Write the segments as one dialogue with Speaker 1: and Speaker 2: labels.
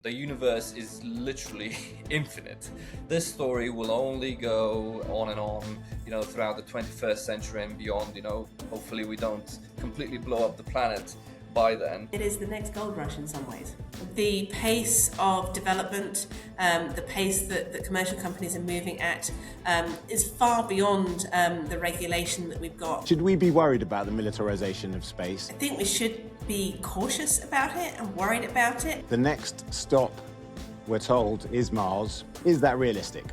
Speaker 1: The universe is literally infinite. This story will only go on and on, throughout the 21st century and beyond. Hopefully we don't completely blow up the planet by then.
Speaker 2: It is the next gold rush in some ways. The pace of development, the pace that commercial companies are moving at, is far beyond the regulation that we've got.
Speaker 3: Should we be worried about the militarization of space?
Speaker 2: I think we should be cautious about it and worried about it.
Speaker 3: The next stop, we're told, is Mars. Is that realistic?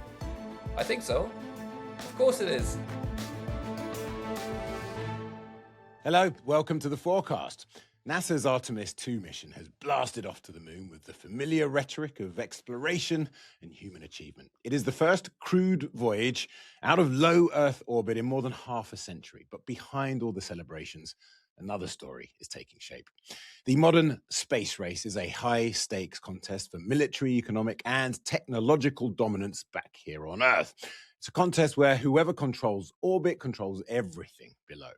Speaker 1: I think so. Of course it is.
Speaker 3: Hello, welcome to the Fourcast. NASA's Artemis II mission has blasted off to the moon with the familiar rhetoric of exploration and human achievement. It is the first crewed voyage out of low Earth orbit in more than half a century. But behind all the celebrations, another story is taking shape. The modern space race is a high-stakes contest for military, economic, and technological dominance back here on Earth. It's a contest where whoever controls orbit controls everything below.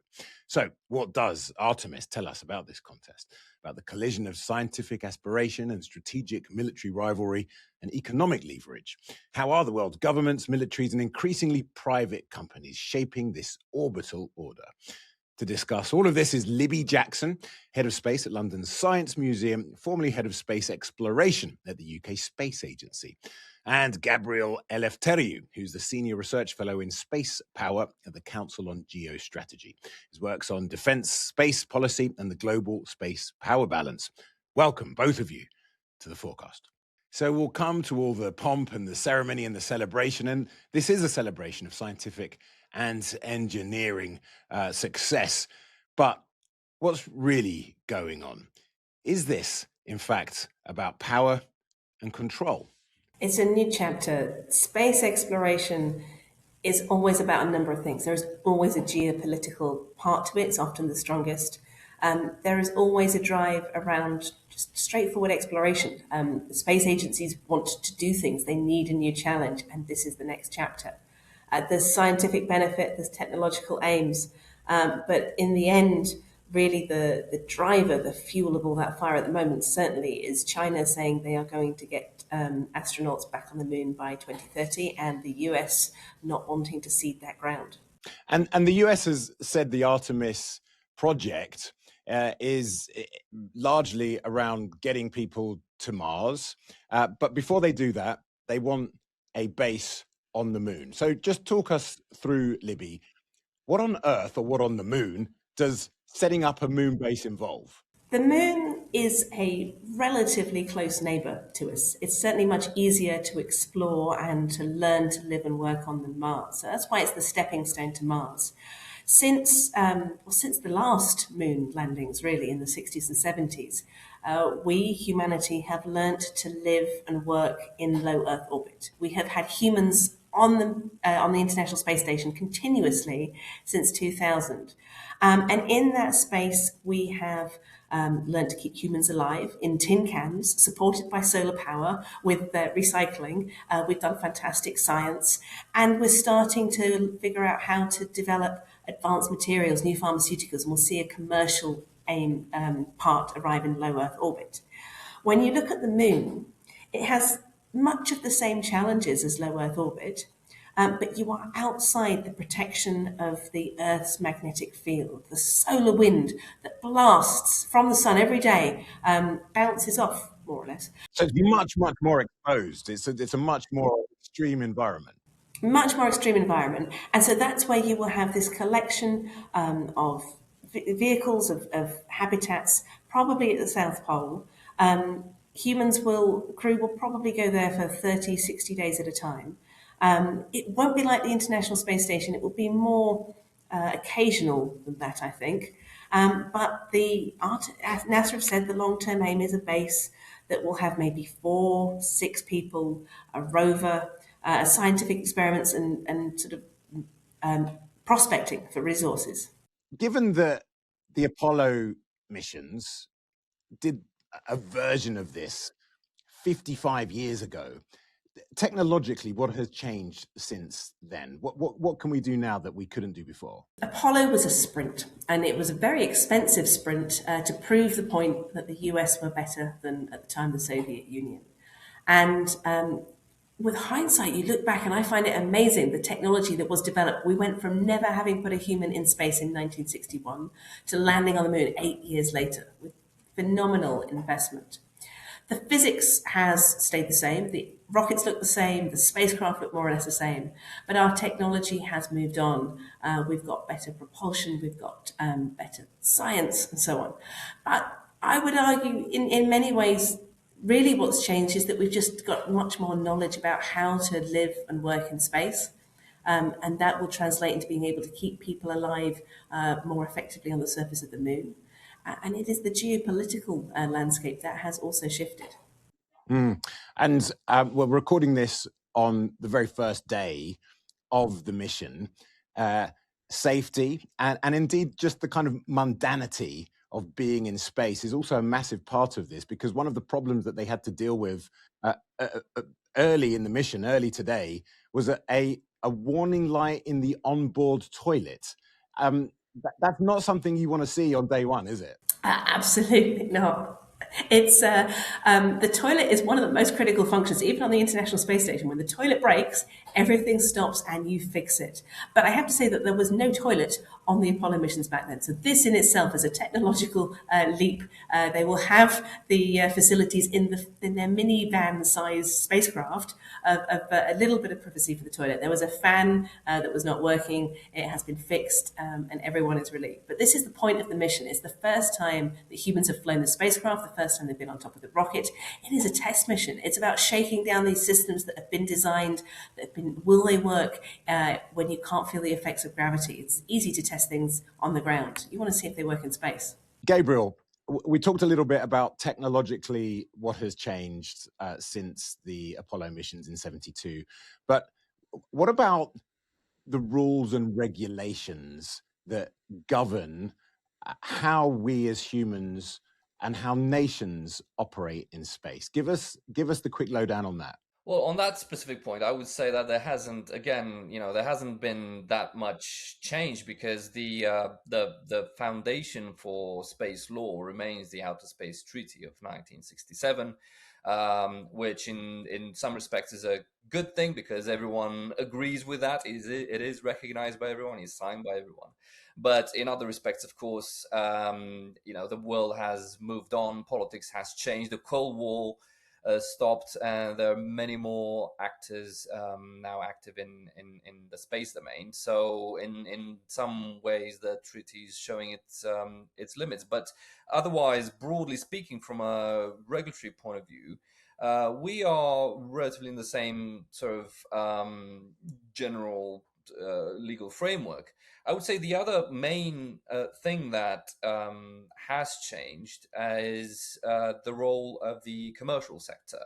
Speaker 3: So what does Artemis tell us about this contest, about the collision of scientific aspiration and strategic military rivalry and economic leverage? How are the world's governments, militaries, and increasingly private companies shaping this orbital order? To discuss all of this is Libby Jackson, head of space at London's Science Museum, formerly head of space exploration at the UK Space Agency, and Gabriel Eleftheriou, who's the senior research fellow in space power at the Council on Geostrategy. His works on defense, space policy, and the global space power balance. Welcome, both of you, to the Fourcast. So we'll come to all the pomp and the ceremony and the celebration, and this is a celebration of scientific and engineering success. But what's really going on? Is this, in fact, about power and control?
Speaker 2: It's a new chapter. Space exploration is always about a number of things. There's always a geopolitical part to it. It's often the strongest. There is always a drive around just straightforward exploration. Space agencies want to do things. They need a new challenge, and this is the next chapter. There's scientific benefit, there's technological aims, but in the end, really the driver, the fuel of all that fire at the moment certainly is China saying they are going to get astronauts back on the moon by 2030, and the US not wanting to cede that ground.
Speaker 3: And the US has said the Artemis project is largely around getting people to Mars. But before they do that, they want a base on the moon. So just talk us through, Libby, what on Earth or what on the moon does setting up a moon base involve?
Speaker 2: The moon is a relatively close neighbour to us. It's certainly much easier to explore and to learn to live and work on than Mars. So that's why it's the stepping stone to Mars. Since the last moon landings, really, in the 60s and 70s, we, humanity, have learnt to live and work in low Earth orbit. We have had humans on the International Space Station continuously since 2000. And in that space, we have learned to keep humans alive in tin cans, supported by solar power with recycling. We've done fantastic science, and we're starting to figure out how to develop advanced materials, new pharmaceuticals, and we'll see a commercial aim part arrive in low Earth orbit. When you look at the moon, it has much of the same challenges as low Earth orbit, but you are outside the protection of the Earth's magnetic field. The solar wind that blasts from the sun every day bounces off, more or less.
Speaker 3: So it's much, much more exposed. It's a much more extreme environment.
Speaker 2: Much more extreme environment. And so that's where you will have this collection of vehicles, of habitats, probably at the South Pole. Crew will probably go there for 30, 60 days at a time. It won't be like the International Space Station. It will be more occasional than that, I think. But NASA have said the long-term aim is a base that will have maybe 4, 6 people, a rover, scientific experiments, and sort of prospecting for resources.
Speaker 3: Given that the Apollo missions did a version of this 55 years ago, technologically, what has changed since then? What can we do now that we couldn't do before?
Speaker 2: Apollo was a sprint, and it was a very expensive sprint to prove the point that the US were better than at the time the Soviet Union. And with hindsight, you look back and I find it amazing the technology that was developed. We went from never having put a human in space in 1961 to landing on the moon 8 years later with phenomenal investment. The physics has stayed the same. The rockets look the same. The spacecraft look more or less the same. But our technology has moved on. We've got better propulsion. We've got better science and so on. But I would argue, in many ways, really what's changed is that we've just got much more knowledge about how to live and work in space. And that will translate into being able to keep people alive more effectively on the surface of the moon. And it is the geopolitical landscape that has also shifted.
Speaker 3: And we're recording this on the very first day of the mission. Safety and indeed just the kind of mundanity of being in space is also a massive part of this, because one of the problems that they had to deal with early in the mission, early today, was a warning light in the onboard toilet. That's not something you want to see on day one, is it?
Speaker 2: Absolutely not. It's the toilet is one of the most critical functions, even on the International Space Station. When the toilet breaks, everything stops and you fix it. But I have to say that there was no toilet on the Apollo missions back then. So this in itself is a technological leap. They will have the facilities in their minivan-sized spacecraft of a little bit of privacy for the toilet. There was a fan that was not working. It has been fixed, and everyone is relieved. But this is the point of the mission. It's the first time that humans have flown the spacecraft, the first time they've been on top of the rocket. It is a test mission. It's about shaking down these systems that have been designed, will they work when you can't feel the effects of gravity? It's easy to test things on the ground. You want to see if they work in space.
Speaker 3: Gabriel, we talked a little bit about technologically what has changed since the Apollo missions in '72. But what about the rules and regulations that govern how we as humans and how nations operate in space? Give us the quick lowdown on that.
Speaker 1: Well, on that specific point, I would say that there hasn't, again, there hasn't been that much change, because the foundation for space law remains the Outer Space Treaty of 1967, which in some respects is a good thing because everyone agrees with that. It is recognized by everyone, is signed by everyone. But in other respects, of course, the world has moved on, politics has changed, the Cold War stopped, and there are many more actors now active in the space domain. So in some ways, the treaty is showing its limits. But otherwise, broadly speaking, from a regulatory point of view, we are relatively in the same sort of general legal framework. I would say the other main thing that has changed is the role of the commercial sector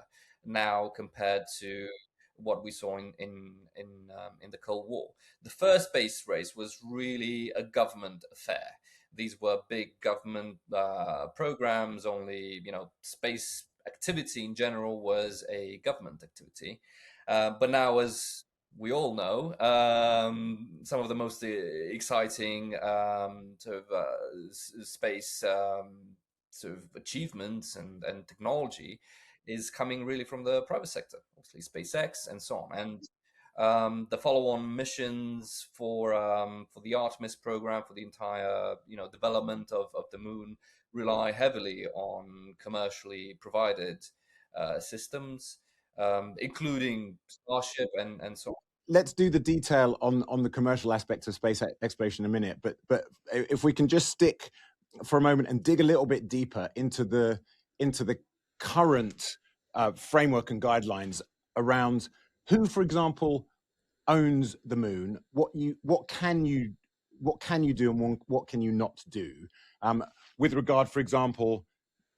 Speaker 1: now compared to what we saw in the Cold War. The first space race was really a government affair. These were big government programs. Only space activity in general was a government activity. But now, as we all know, some of the most exciting sort of space sort of achievements and technology is coming really from the private sector, mostly SpaceX and so on. And the follow-on missions for the Artemis program, for the entire development of the moon, rely heavily on commercially provided systems, including Starship and so on.
Speaker 3: Let's do the detail on the commercial aspect of space exploration in a minute, but if we can just stick for a moment and dig a little bit deeper into the current framework and guidelines around who, for example, owns the moon, what can you do and what can you not do, with regard, for example,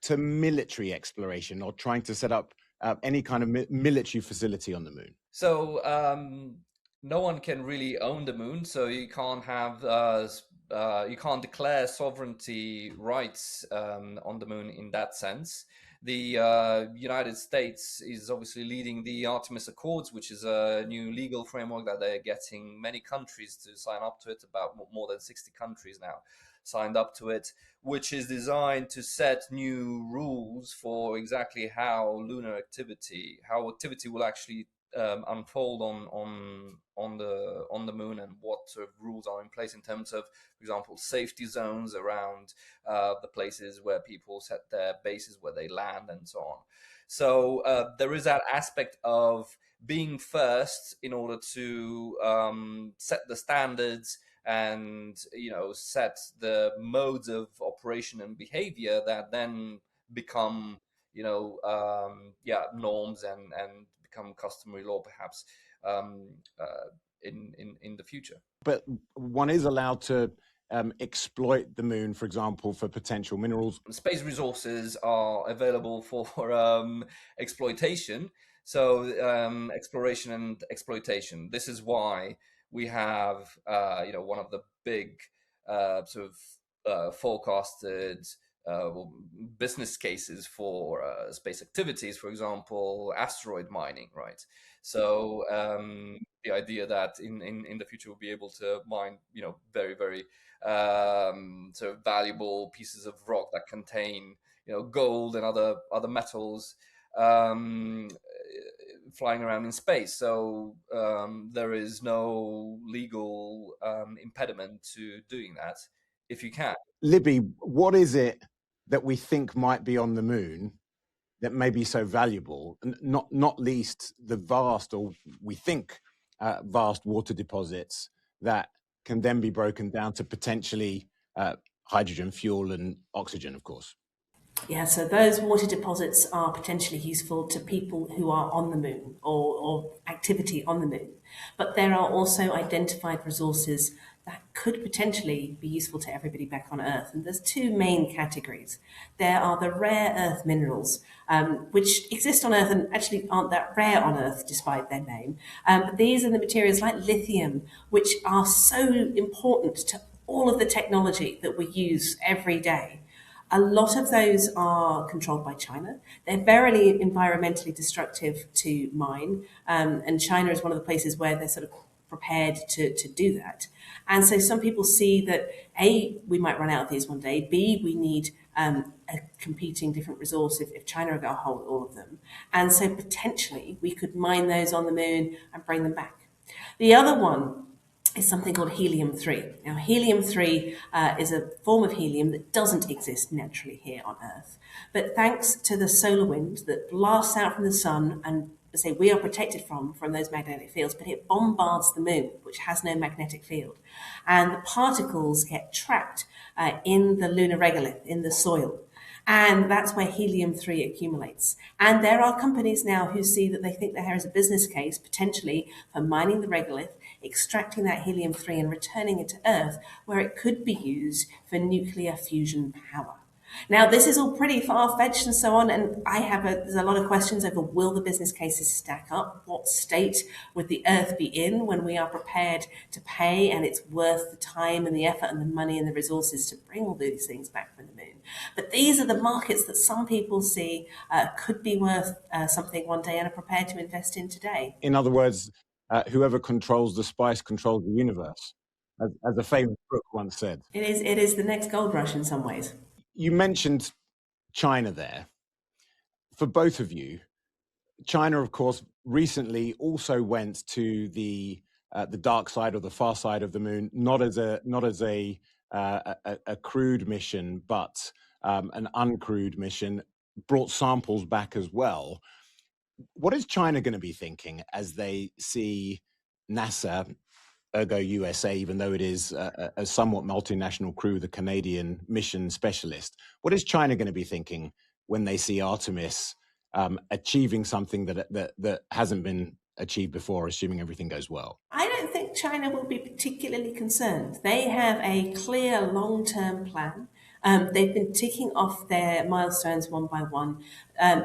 Speaker 3: to military exploration or trying to set up any kind of military facility on the moon.
Speaker 1: So no one can really own the moon, so you can't have you can't declare sovereignty rights on the moon in that sense. The United States is obviously leading the Artemis Accords, which is a new legal framework that they're getting many countries to sign up to it, about more than 60 countries now. signed up to it, which is designed to set new rules for exactly how how activity will actually unfold on the moon, and what sort of rules are in place in terms of, for example, safety zones around the places where people set their bases, where they land, and so on. So there is that aspect of being first in order to set the standards and set the modes of operation and behavior that then become norms and become customary law, perhaps, um, uh, in the future.
Speaker 3: But one is allowed to exploit the moon, for example, for potential minerals.
Speaker 1: Space resources are available for exploitation. So exploration and exploitation. This is why we have one of the big sort of forecasted business cases for space activities, for example, asteroid mining, right? So the idea that in the future we'll be able to mine, very, very sort of valuable pieces of rock that contain, gold and other metals, flying around in space. So there is no legal impediment to doing that if you can.
Speaker 3: Libby, what is it that we think might be on the moon that may be so valuable? Not least the vast, or we think vast, water deposits that can then be broken down to potentially hydrogen fuel and oxygen, of course.
Speaker 2: Yeah, so those water deposits are potentially useful to people who are on the moon, or activity on the moon. But there are also identified resources that could potentially be useful to everybody back on Earth. And there's two main categories. There are the rare earth minerals, which exist on Earth and actually aren't that rare on Earth despite their name. But these are the materials like lithium, which are so important to all of the technology that we use every day. A lot of those are controlled by China. They're very environmentally destructive to mine, and China is one of the places where they're sort of prepared to do that. And so some people see that A, we might run out of these one day, B, we need a competing different resource if China are going to hold all of them. And so potentially we could mine those on the moon and bring them back. The other one is something called helium-3. Now, helium-3 is a form of helium that doesn't exist naturally here on Earth. But thanks to the solar wind that blasts out from the sun, and say we are protected from those magnetic fields, but it bombards the moon, which has no magnetic field. And the particles get trapped in the lunar regolith, in the soil. And that's where helium-3 accumulates. And there are companies now who see that they think there is a business case potentially for mining the regolith, extracting that helium-3 and returning it to Earth, where it could be used for nuclear fusion power. Now, this is all pretty far-fetched and so on, and there's a lot of questions over, will the business cases stack up? What state would the Earth be in when we are prepared to pay, and it's worth the time and the effort and the money and the resources to bring all these things back from the moon? But these are the markets that some people see could be worth something one day and are prepared to invest in today.
Speaker 3: In other words, whoever controls the spice controls the universe, as a famous book once said.
Speaker 2: It is the next gold rush in some ways.
Speaker 3: You mentioned China there. For both of you, China, of course, recently also went to the dark side or the far side of the moon, not as a crewed mission, but an uncrewed mission, brought samples back as well. What is China going to be thinking as they see NASA, ergo USA, even though it is a somewhat multinational crew, the Canadian mission specialist? What is China going to be thinking when they see Artemis achieving something that hasn't been achieved before, assuming everything goes well?
Speaker 2: I don't think China will be particularly concerned. They have a clear long-term plan. They've been ticking off their milestones one by one.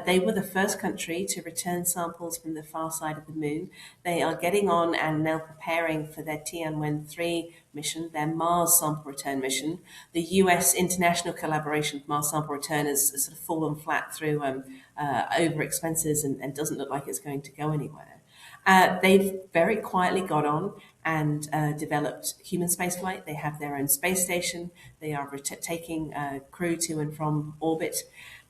Speaker 2: They were the first country to return samples from the far side of the moon. They are getting on and now preparing for their Tianwen-3 mission, their Mars sample return mission. The US international collaboration for Mars sample return has sort of fallen flat through over expenses and doesn't look like it's going to go anywhere. They've very quietly got on and developed human spaceflight. They have their own space station. They are taking crew to and from orbit.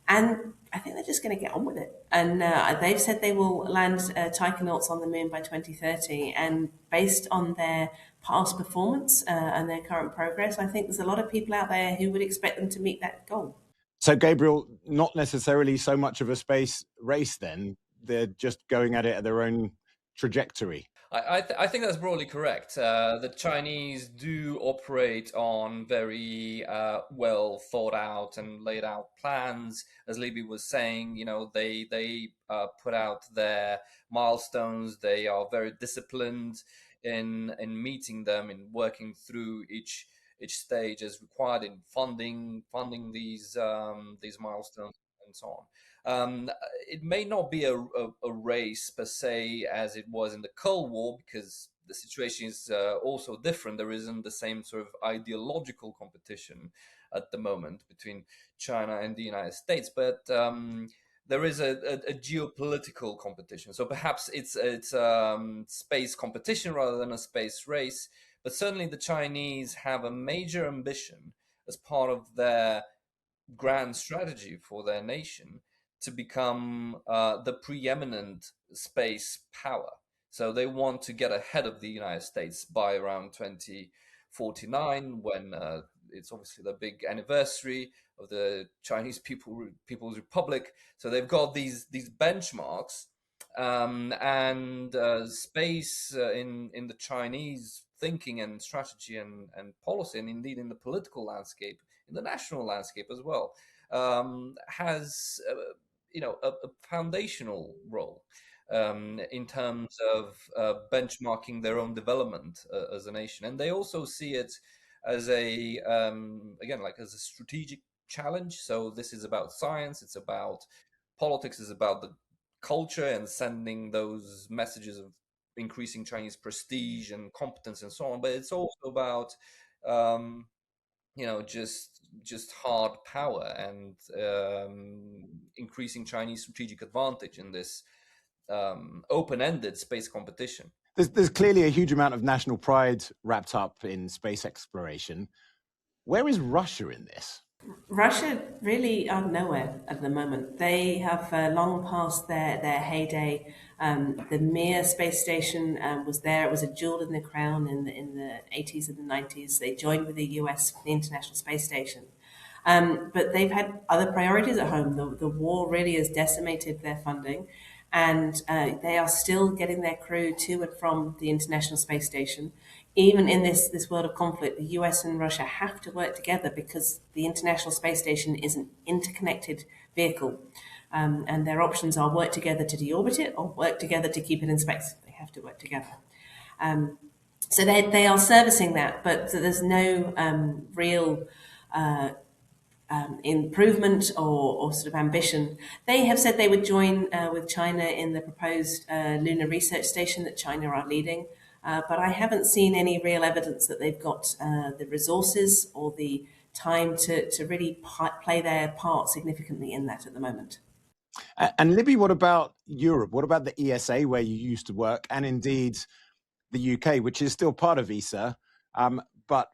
Speaker 2: And I think they're just going to get on with it. And they've said they will land taikonauts on the moon by 2030. And based on their past performance and their current progress, I think there's a lot of people out there who would expect them to meet that goal.
Speaker 3: So, Gabriel, not necessarily so much of a space race then. They're just going at it at their own trajectory.
Speaker 1: I think that's broadly correct. The Chinese do operate on very well thought out and laid out plans. As Libby was saying, they put out their milestones. They are very disciplined in meeting them, in working through each stage as required in funding these milestones and so on. It may not be a race per se as it was in the Cold War, because the situation is also different. There isn't the same sort of ideological competition at the moment between China and the United States, but there is a geopolitical competition. So perhaps it's space competition rather than a space race. But certainly the Chinese have a major ambition as part of their grand strategy for their nation to become the preeminent space power. So they want to get ahead of the United States by around 2049, when it's obviously the big anniversary of the Chinese People's Republic. So they've got these benchmarks, and space in the Chinese thinking and strategy and policy, and indeed in the political landscape, in the national landscape as well, has a foundational role in terms of benchmarking their own development as a nation. And they also see it as as a strategic challenge. So this is about science, it's about politics, it's about the culture and sending those messages of increasing Chinese prestige and competence and so on. But it's also about just hard power and increasing Chinese strategic advantage in this open-ended space competition.
Speaker 3: There's clearly a huge amount of national pride wrapped up in space exploration. Where is Russia in this?
Speaker 2: Russia really are nowhere at the moment. They have long past their heyday. The Mir space station was there. It was a jewel in the crown in the 80s and the 90s. They joined with the US, the International Space Station. But they've had other priorities at home. The war really has decimated their funding, and they are still getting their crew to and from the International Space Station. Even in this world of conflict, the US and Russia have to work together because the International Space Station is an interconnected vehicle. And their options are work together to deorbit it or work together to keep it in space. They have to work together. So they are servicing that, but there's no real improvement or sort of ambition. They have said they would join with China in the proposed lunar research station that China are leading. But I haven't seen any real evidence that they've got the resources or the time to really play their part significantly in that at the moment.
Speaker 3: And Libby, what about Europe? What about the ESA, where you used to work, and indeed the UK, which is still part of ESA, but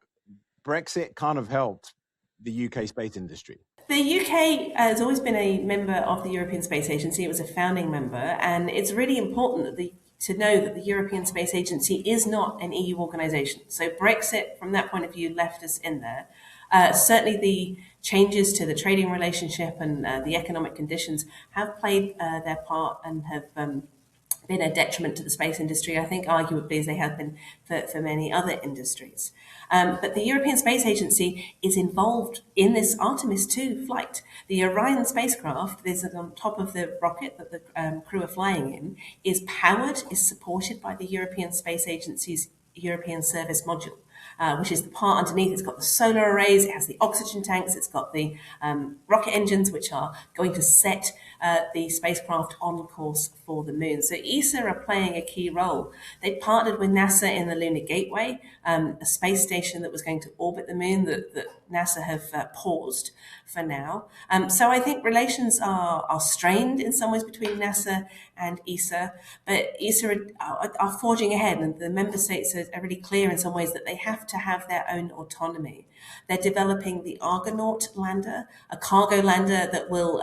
Speaker 3: Brexit kind of helped the UK space industry?
Speaker 2: The UK has always been a member of the European Space Agency. It was a founding member, and it's really important to know that the European Space Agency is not an EU organisation. So Brexit, from that point of view, left us in there. Certainly the changes to the trading relationship and the economic conditions have played their part and have been a detriment to the space industry, I think, arguably, as they have been for many other industries. But the European Space Agency is involved in this Artemis II flight. The Orion spacecraft is on top of the rocket that the crew are flying in, is powered, is supported by the European Space Agency's European Service Module. which is the part underneath. It's got the solar arrays, it has the oxygen tanks, it's got the rocket engines, which are going to set the spacecraft on course for the moon. So ESA are playing a key role. They partnered with NASA in the Lunar Gateway, a space station that was going to orbit the moon that NASA have paused for now. So I think relations are strained in some ways between NASA and ESA, but ESA are forging ahead, and the member states are really clear in some ways that they have to have their own autonomy. They're developing the Argonaut lander, a cargo lander that will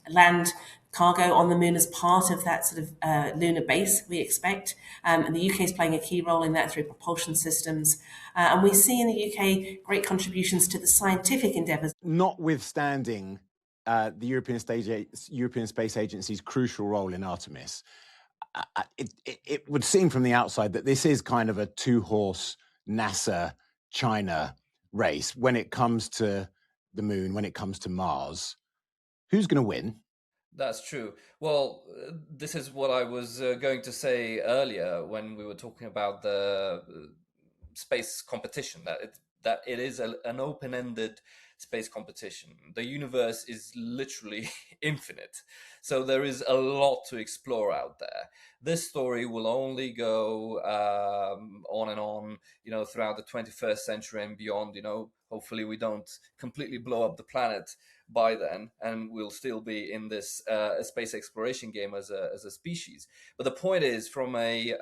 Speaker 2: land cargo on the moon as part of that sort of lunar base, we expect. And the UK is playing a key role in that through propulsion systems. And we see in the UK great contributions to the scientific endeavours.
Speaker 3: Notwithstanding the European Space Agency's crucial role in Artemis, it would seem from the outside that this is kind of a two-horse NASA-China race when it comes to the moon, when it comes to Mars. Who's going to win?
Speaker 1: That's true. Well, this is what I was going to say earlier when we were talking about the space competition, that it is an open-ended space competition. The universe is literally infinite, so there is a lot to explore out there. This story will only go on and on, throughout the 21st century and beyond. Hopefully we don't completely blow up the planet by then, and we'll still be in this space exploration game as a species. But the point is, from a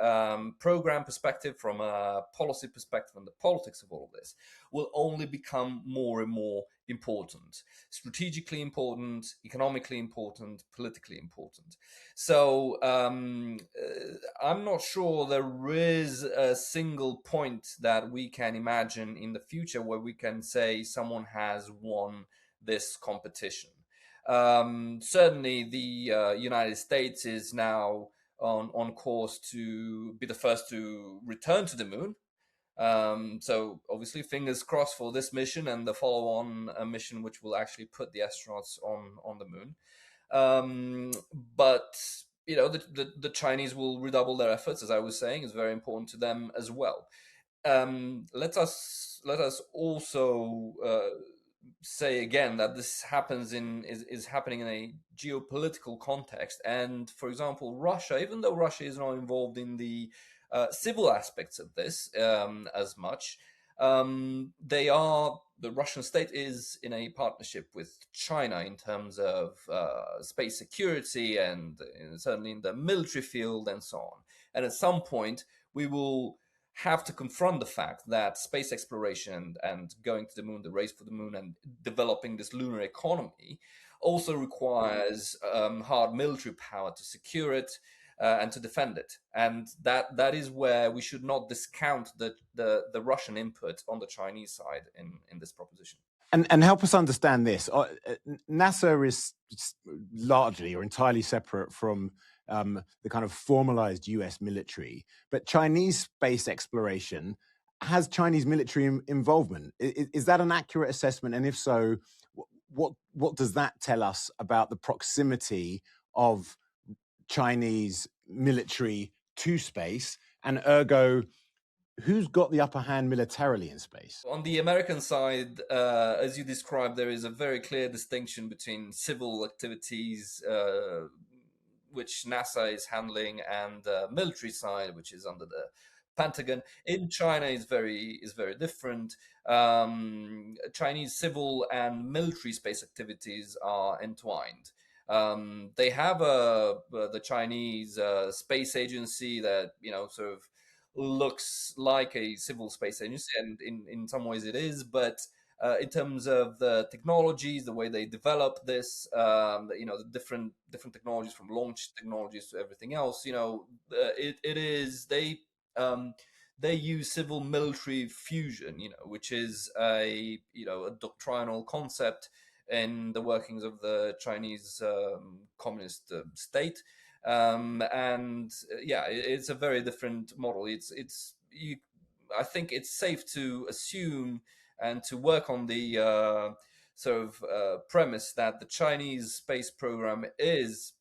Speaker 1: program perspective, from a policy perspective, and the politics of all of this will only become more and more important, strategically important, economically important, politically important. So I'm not sure there is a single point that we can imagine in the future where we can say someone has won this competition. Certainly the United States is now on course to be the first to return to the moon. So obviously fingers crossed for this mission and the follow-on mission, which will actually put the astronauts on the moon. But the Chinese will redouble their efforts, as I was saying. It's very important to them as well. Let us also say again that this is happening in a geopolitical context. And for example, Russia, even though Russia is not involved in the civil aspects of this as much, the Russian state is in a partnership with China in terms of space security and certainly in the military field and so on. And at some point, we will have to confront the fact that space exploration and going to the moon, the race for the moon, and developing this lunar economy also requires hard military power to secure it and to defend it. And that is where we should not discount the Russian input on the Chinese side in this proposition.
Speaker 3: And help us understand this. NASA is largely or entirely separate from the kind of formalized US military, but Chinese space exploration has Chinese military involvement. Is that an accurate assessment? And if so, what does that tell us about the proximity of Chinese military to space, and ergo, who's got the upper hand militarily in space?
Speaker 1: On the American side, as you described, there is a very clear distinction between civil activities, which NASA is handling, and the military side, which is under the Pentagon. In China is very different. Chinese civil and military space activities are entwined. They have the Chinese space agency that sort of looks like a civil space agency, and in some ways it is, but in terms of the technologies, the way they develop this, the different technologies, from launch technologies to everything else, they use civil military fusion, which is a doctrinal concept in the workings of the Chinese communist state. It's a very different model. I think it's safe to assume and to work on the premise that the Chinese space program is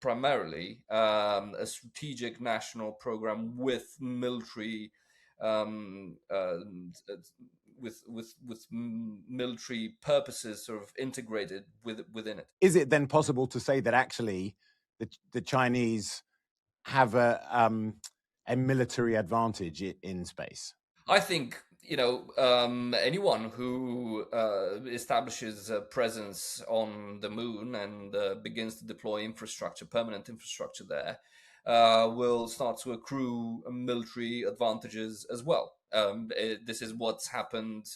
Speaker 1: primarily a strategic national program with military um, uh, with military purposes sort of integrated within it.
Speaker 3: Is it then possible to say that actually the Chinese have a military advantage in space?
Speaker 1: I think, anyone who establishes a presence on the moon and begins to deploy infrastructure, permanent infrastructure there, will start to accrue military advantages as well. This is what's happened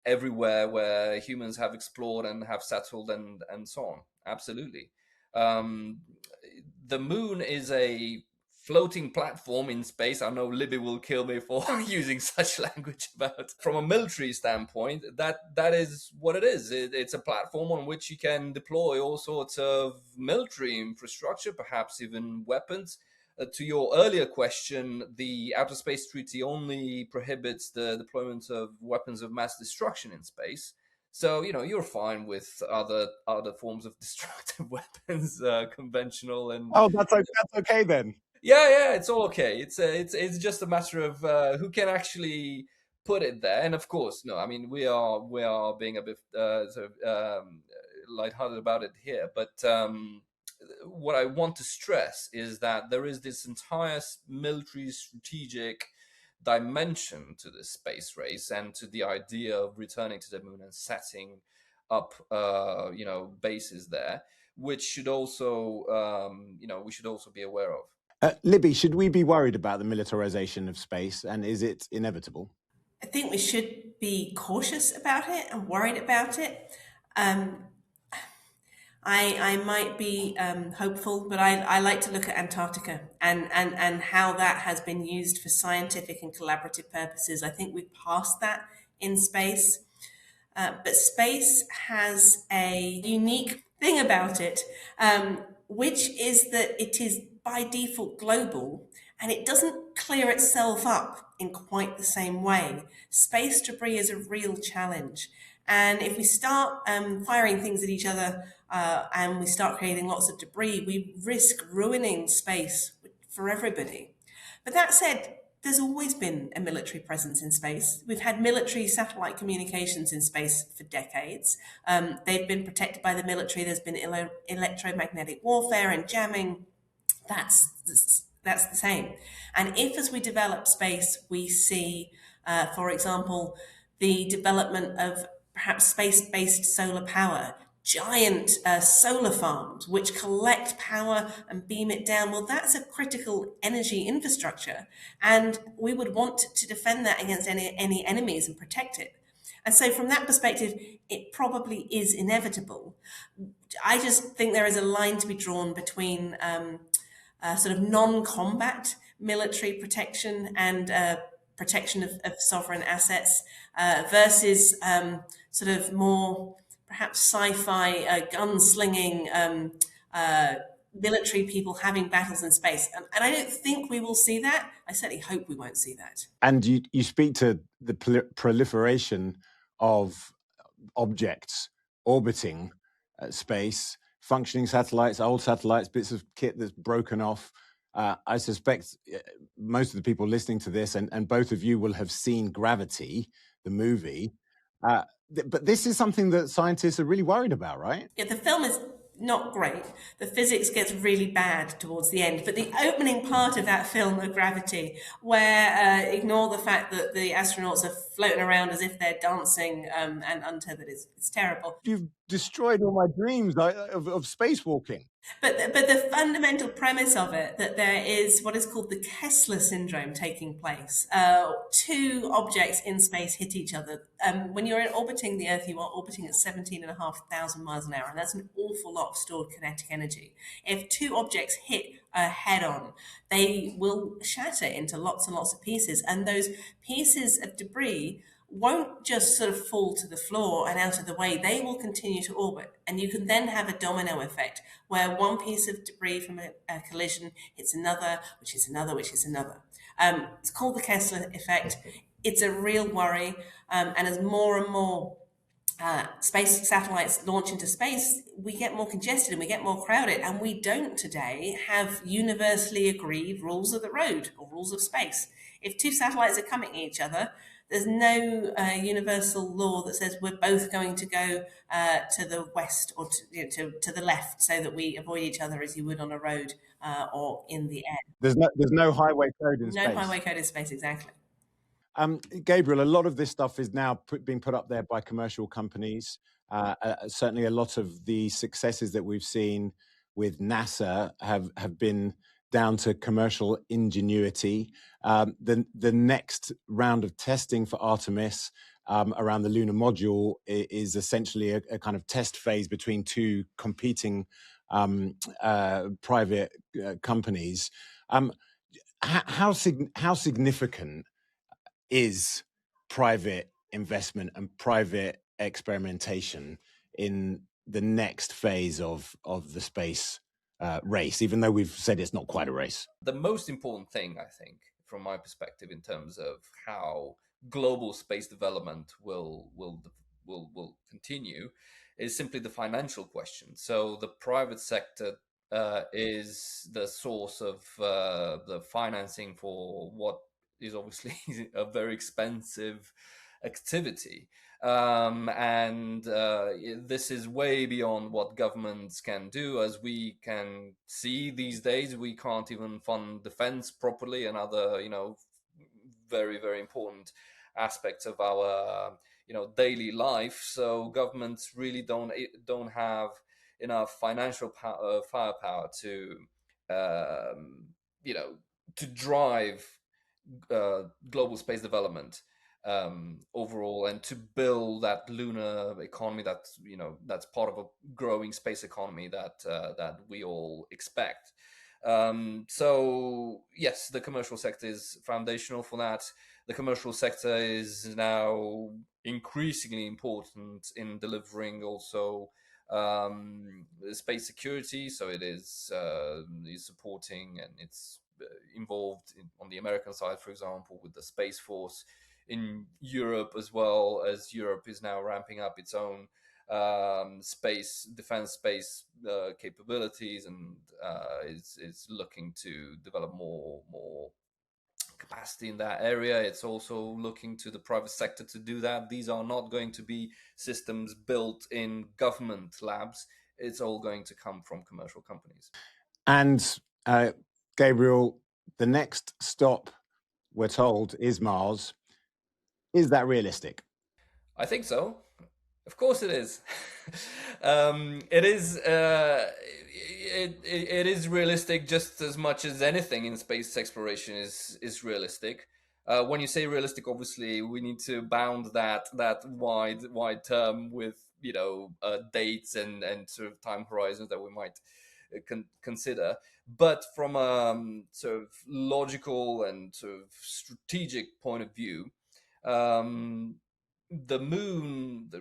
Speaker 1: everywhere where humans have explored and have settled and so on. Absolutely. Um, the moon is a floating platform in space. I know Libby will kill me for using such language, but from a military standpoint, that is what it is. It's a platform on which you can deploy all sorts of military infrastructure, perhaps even weapons. To your earlier question, the Outer Space Treaty only prohibits the deployment of weapons of mass destruction in space. So you're fine with other forms of destructive weapons, conventional and
Speaker 3: That's okay then.
Speaker 1: yeah, it's all okay. It's just a matter of who can actually put it there. And of course, no, I mean we are being a bit sort of lighthearted about it here, but what I want to stress is that there is this entire military strategic dimension to this space race and to the idea of returning to the moon and setting up bases there, which should also we should also be aware of.
Speaker 3: Libby, should we be worried about the militarization of space, and is it inevitable?
Speaker 2: I think we should be cautious about it and worried about it. Um, I might be hopeful, but I like to look at Antarctica and how that has been used for scientific and collaborative purposes. I think we've passed that in space. But space has a unique thing about it, which is that it is by default global and it doesn't clear itself up in quite the same way. Space debris is a real challenge. And if we start firing things at each other and we start creating lots of debris, we risk ruining space for everybody. But that said, there's always been a military presence in space. We've had military satellite communications in space for decades. They've been protected by the military. There's been electromagnetic warfare and jamming. That's the same. And if, as we develop space, we see, for example, the development of perhaps space-based solar power, giant solar farms which collect power and beam it down. Well, that's a critical energy infrastructure, and we would want to defend that against any enemies and protect it. And so, from that perspective, it probably is inevitable. I just think there is a line to be drawn between sort of non-combat military protection and protection of sovereign assets versus sort of more perhaps sci-fi gunslinging military people having battles in space. And I don't think we will see that. I certainly hope we won't see that.
Speaker 3: And you speak to the proliferation of objects orbiting space, functioning satellites, old satellites, bits of kit that's broken off. I suspect most of the people listening to this, and both of you will have seen Gravity, the movie. But this is something that scientists are really worried about, right?
Speaker 2: Yeah, the film is not great. The physics gets really bad towards the end, but the opening part of that film of Gravity, where ignore the fact that the astronauts are floating around as if they're dancing and untethered, it's terrible.
Speaker 3: You've destroyed all my dreams of spacewalking.
Speaker 2: But the fundamental premise of it, that there is what is called the Kessler syndrome taking place. Two objects in space hit each other. When you're orbiting the Earth, you are orbiting at 17,500 miles an hour, and that's an awful lot of stored kinetic energy. If two objects hit head on, they will shatter into lots and lots of pieces, and those pieces of debris won't just sort of fall to the floor and out of the way. They will continue to orbit. And you can then have a domino effect where one piece of debris from a collision hits another, which is another, which is another. It's called the Kessler effect. It's a real worry. And as more and more space satellites launch into space, we get more congested and we get more crowded, and we don't today have universally agreed rules of the road or rules of space. If two satellites are coming at each other, there's no universal law that says we're both going to go to the west or to the left so that we avoid each other as you would on a road or in the air.
Speaker 3: There's no highway code in
Speaker 2: No
Speaker 3: space.
Speaker 2: highway code in space, exactly.
Speaker 3: Gabriel, a lot of this stuff is now being put up there by commercial companies. Certainly, a lot of the successes that we've seen with NASA have been down to commercial ingenuity. The next round of testing for Artemis around the lunar module is essentially a kind of test phase between two competing private companies. How significant is private investment and private experimentation in the next phase of the space race, even though we've said it's not quite a race?
Speaker 1: The most important thing, I think, from my perspective, in terms of how global space development will continue, is simply the financial question. So the private sector is the source of the financing for what is obviously a very expensive activity. And this is way beyond what governments can do. As we can see these days, we can't even fund defense properly and other, very, very important aspects of our, daily life. So governments really don't have enough financial firepower to, to drive global space development overall, and to build that lunar economy that's part of a growing space economy that we all expect. So yes, the commercial sector is foundational for that. The commercial sector is now increasingly important in delivering also space security. So it is supporting, and it's involved on the American side, for example, with the Space Force. In Europe, as well, as Europe is now ramping up its own defense space capabilities, and is looking to develop more capacity in that area. It's also looking to the private sector to do that. These are not going to be systems built in government labs. It's all going to come from commercial companies.
Speaker 3: And Gabriel, the next stop, we're told, is Mars. Is that realistic?
Speaker 1: I think so. Of course it is. It is. It is realistic just as much as anything in space exploration is realistic. When you say realistic, obviously we need to bound that wide term with dates and sort of time horizons that we might consider. But from a sort of logical and sort of strategic point of view, the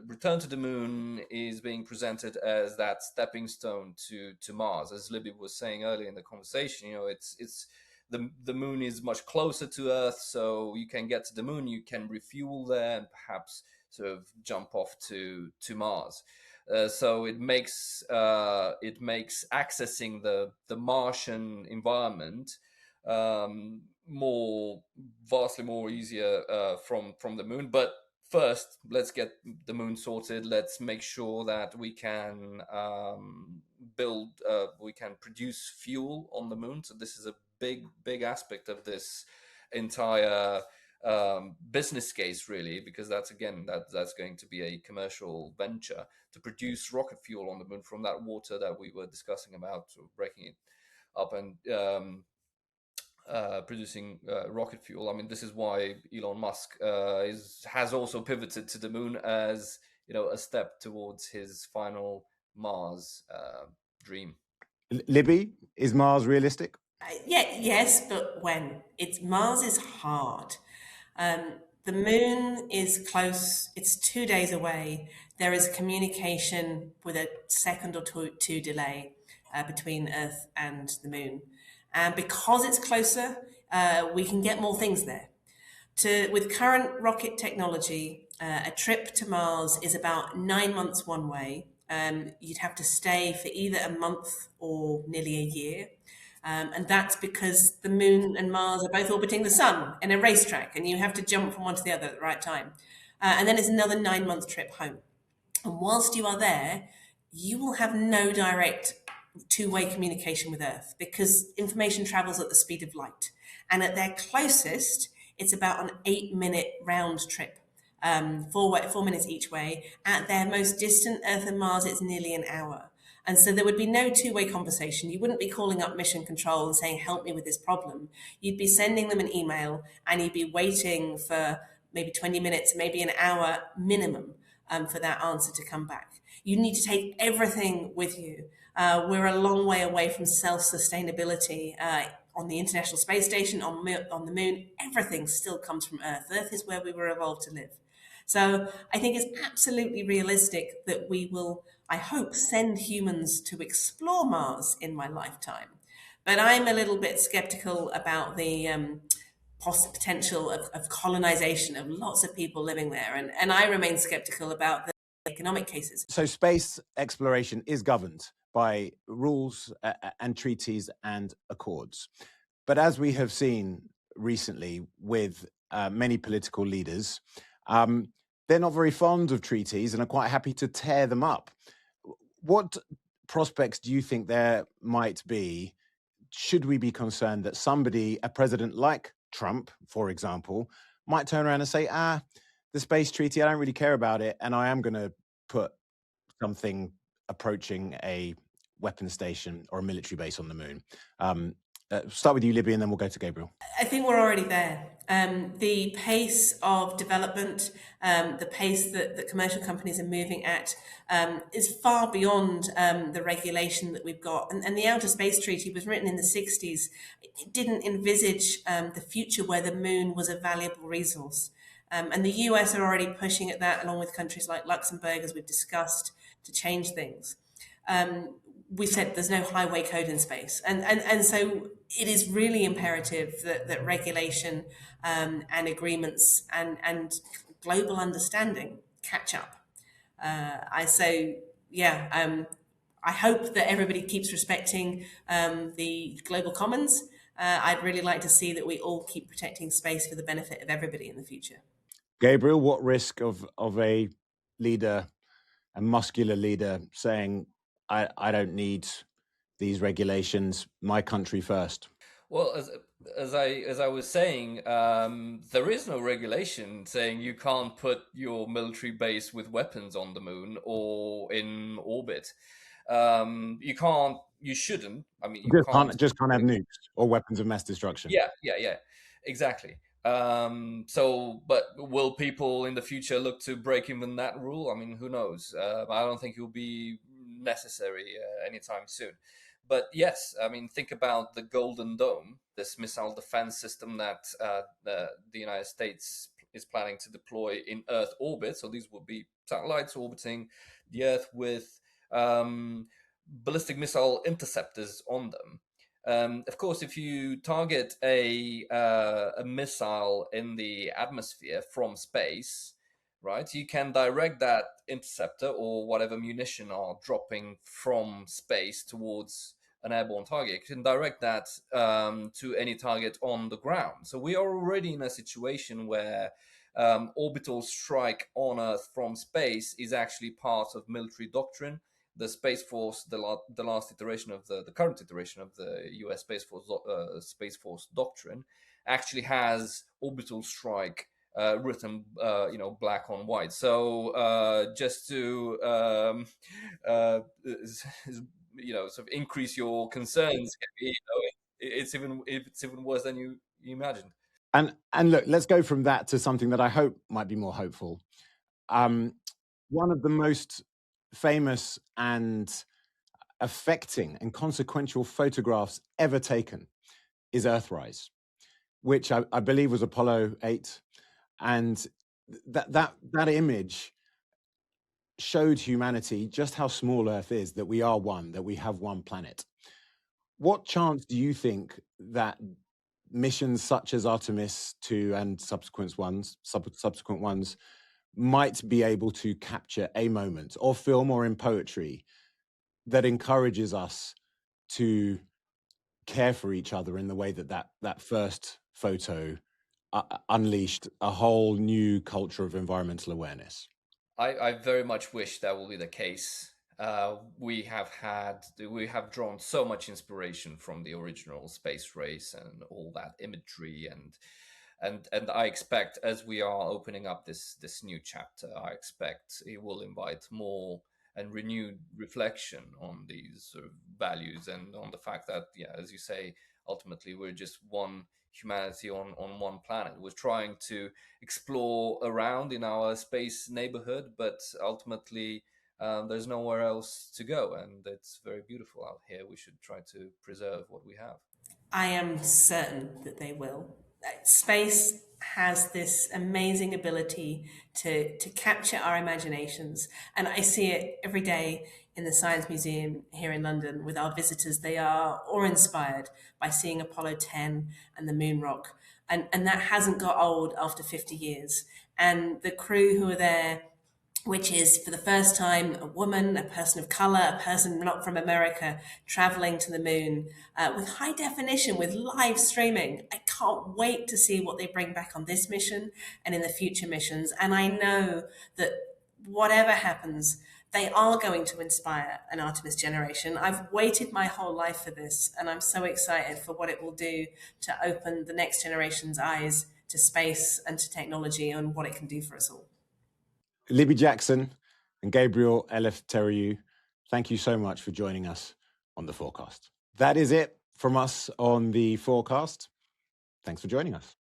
Speaker 1: return to the moon is being presented as that stepping stone to Mars. As Libby was saying earlier in the conversation, it's the moon is much closer to Earth, so you can get to the moon, you can refuel there, and perhaps sort of jump off to Mars. So it makes accessing the Martian environment vastly more easier from the moon. But first, let's get the moon sorted. Let's make sure that we can we can produce fuel on the moon. So this is a big aspect of this entire business case, really, because that's going to be a commercial venture to produce rocket fuel on the moon from that water that we were discussing about, sort of breaking it up and producing rocket fuel. I mean, this is why Elon Musk has also pivoted to the moon as a step towards his final Mars dream.
Speaker 3: Libby, is Mars realistic?
Speaker 2: Yes, but when? Mars is hard. The moon is close. It's 2 days away. There is communication with a second or two delay between Earth and the moon. And because it's closer, we can get more things there. With current rocket technology, A trip to Mars is about 9 months one way. You'd have to stay for either a month or nearly a year. And that's because the moon and Mars are both orbiting the sun in a racetrack, and you have to jump from one to the other at the right time. And then it's another 9 month trip home. And whilst you are there, you will have no direct two-way communication with Earth because information travels at the speed of light. And at their closest, it's about an 8 minute round trip, 4 minutes each way. At their most distant, Earth and Mars, it's nearly an hour. And so there would be no two-way conversation. You wouldn't be calling up mission control and saying, help me with this problem. You'd be sending them an email and you'd be waiting for maybe 20 minutes, maybe an hour minimum for that answer to come back. You need to take everything with you. We're a long way away from self-sustainability on the International Space Station, on the moon. Everything still comes from Earth. Earth is where we were evolved to live. So I think it's absolutely realistic that we will, I hope, send humans to explore Mars in my lifetime. But I'm a little bit skeptical about the potential of colonization of lots of people living there. And I remain skeptical about the economic cases.
Speaker 3: So space exploration is governed by rules and treaties and accords. But as we have seen recently with many political leaders, they're not very fond of treaties and are quite happy to tear them up. What prospects do you think there might be? Should we be concerned that somebody, a president like Trump, for example, might turn around and say, the space treaty, I don't really care about it, and I am going to put something approaching a weapons station or a military base on the moon? Start with you, Libby, and then we'll go to Gabriel.
Speaker 2: I think we're already there. The pace of development, the pace that commercial companies are moving at is far beyond the regulation that we've got. And the Outer Space Treaty was written in the 60s. It didn't envisage the future where the moon was a valuable resource. And the US are already pushing at that, along with countries like Luxembourg, as we've discussed, to change things. We said there's no highway code in space. And so it is really imperative that regulation and agreements and global understanding catch up. I hope that everybody keeps respecting the global commons. I'd really like to see that we all keep protecting space for the benefit of everybody in the future.
Speaker 3: Gabriel, what risk of a leader, a muscular leader, saying, I don't need these regulations, my country first?
Speaker 1: Well, as I was saying, there is no regulation saying you can't put your military base with weapons on the moon or in orbit. You can't. You shouldn't. I mean, you
Speaker 3: just can't have nukes or weapons of mass destruction.
Speaker 1: Yeah, exactly. But will people in the future look to break even that rule? I mean, who knows? I don't think it will be necessary anytime soon. But yes, I mean, think about the Golden Dome, this missile defense system that the United States is planning to deploy in Earth orbit. So these will be satellites orbiting the Earth with ballistic missile interceptors on them. Of course, if you target a missile in the atmosphere from space, right, you can direct that interceptor or whatever munition are dropping from space towards an airborne target. You can direct that to any target on the ground. So we are already in a situation where orbital strike on Earth from space is actually part of military doctrine. The Space Force, the last iteration of the current iteration of the U.S. Space Force doctrine, actually has orbital strike written, black on white. So just to sort of increase your concerns, it's even worse than you imagined.
Speaker 3: And look, let's go from that to something that I hope might be more hopeful. One of the most famous and affecting and consequential photographs ever taken is Earthrise, which I believe was Apollo 8. And that image showed humanity just how small Earth is, that we are one, that we have one planet. What chance do you think that missions such as Artemis II and subsequent ones might be able to capture a moment, or film or in poetry, that encourages us to care for each other in the way that first photo unleashed a whole new culture of environmental awareness.
Speaker 1: I very much wish that will be the case. We have drawn so much inspiration from the original space race and all that imagery, and I expect, as we are opening up this new chapter, I expect it will invite more and renewed reflection on these sort of values, and on the fact that, yeah, as you say, ultimately we're just one humanity on one planet. We're trying to explore around in our space neighborhood, but ultimately there's nowhere else to go, and it's very beautiful out here. We should try to preserve what we have.
Speaker 2: I am certain that they will. Space has this amazing ability to capture our imaginations, and I see it every day in the Science Museum here in London with our visitors. They are awe-inspired by seeing Apollo 10 and the moon rock, and that hasn't got old after 50 years. And the crew who are there, which is for the first time a woman, a person of color, a person not from America, traveling to the moon with high definition, with live streaming. I can't wait to see what they bring back on this mission and in the future missions. And I know that whatever happens, they are going to inspire an Artemis generation. I've waited my whole life for this, and I'm so excited for what it will do to open the next generation's eyes to space and to technology and what it can do for us all.
Speaker 3: Libby Jackson and Gabriel Eleftheriou, thank you so much for joining us on the Fourcast. That is it from us on the Fourcast. Thanks for joining us.